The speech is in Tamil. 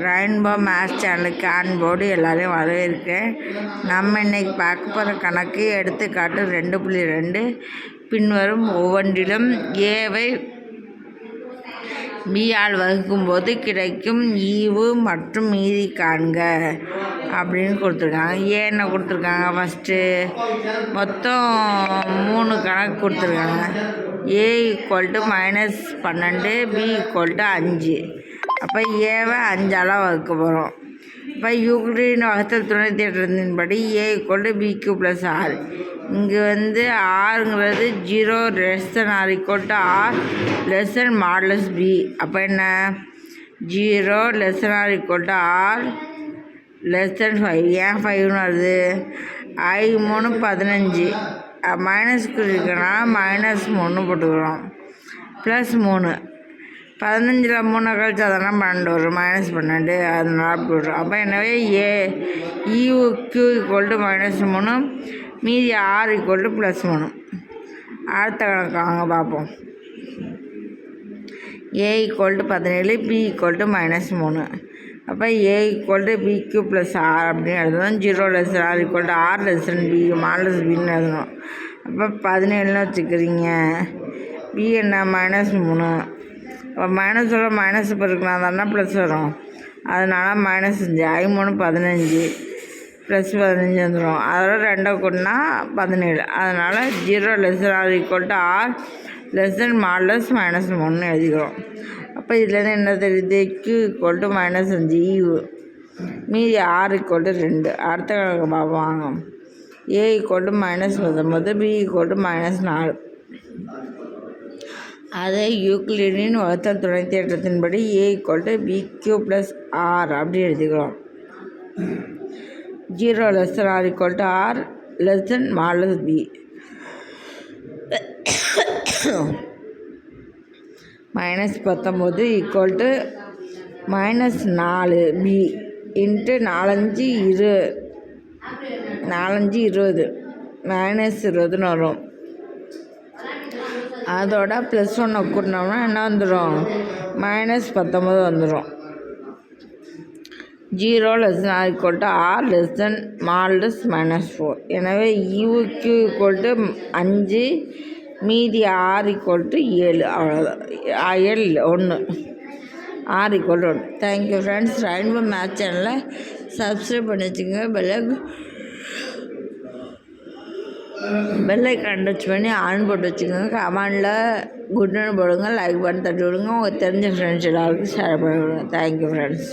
ரெயின்போ மேத்ஸ் சேனலுக்கு அன்போடு எல்லாரையும் வரவேற்கிறேன். நம்ம இன்னைக்கு பார்க்க போகிற கணக்கு எடுத்துக்காட்டு 2.2. பின்வரும் ஒவ்வொன்றிலும் ஏவை பியால் வகுக்கும்போது கிடைக்கும் ஈவு மற்றும் மீதி காண்க அப்படின்னு கொடுத்துருக்காங்க. என்ன கொடுத்துருக்காங்க? ஃபஸ்ட்டு மொத்தம் 3 கணக்கு கொடுத்துருக்காங்க. A = -12, B = 5. அப்போ ஏவை 5ஆல் வகுக்க போகிறோம். இப்போ யூக்ளிடின் வகுத்தல் துணை தேற்றத்தின்படி A = BQ + R. இங்கே ஆறுங்கிறது 0 r R (b). அப்போ என்ன? 0 r R <5. ஏன் 5ன்னு வருது? I3 15 மைனஸ் இருக்குன்னா -3 போட்டுக்கிறோம். +3 15ல் 3 கழிச்சு அதெல்லாம் 12 வரும். -12 அதனால போடுறோம். அப்போ எனவே EQ = -3, மீதி R = +3. அடுத்த கணக்கு வாங்க பார்ப்போம். A = 17, B = -3. அப்போ A = BQ + R அப்படின்னு எழுதணும். 0 r R (b) (bன்னு எழுதணும். அப்போ 17ன்னு வச்சுக்கிறீங்க. B என்ன? -3. இப்போ மைனஸோட மைனஸ் பெருக்கலாம் தானே ப்ளஸ் வரும். அதனால் -5 I3 15 +15 வந்துடும். அதோட 2 கூட்டினா 17. அதனால் 0 r R (-3ன்னு எழுதிக்கிறோம். அப்போ இதுலேருந்து என்ன தெரியுது? Q = -5 ஈவு, மீதி R = 2. அடுத்த கணக்கு பார்ப்பாங்க. A = -19, B = -4. அதை யூக்ளிடின் வகுத்தல் துணை தேற்றத்தின்படி A = BQ + R அப்படி எழுதிக்கிறோம். 0 r R (b). -19 = -4b × 4 20 -20ன்னு வரும். அதோட +1 கூட்டினோம்னா என்ன வந்துடும்? -19 வந்துடும். 0 r R (4). எனவே EQ = 5, மீதி R = 7. அவ்வளோதான். 1 R = 1. Thank you friends. Rainbow maths சேனலை சப்ஸ்கிரைப் பண்ணி வச்சுக்கோங்க. பெல்லைக்கான் டச் பண்ணி ஆன் போட்டு வச்சுக்கோங்க. கமெண்டில் குட்னு போடுங்க, லைக் பண்ணி தட்டி விடுங்க. உங்களுக்கு தெரிஞ்ச ஃப்ரெண்ட்ஸ் எல்லாருக்கும் ஷேர் பண்ணி விடுங்க. Thank you friends.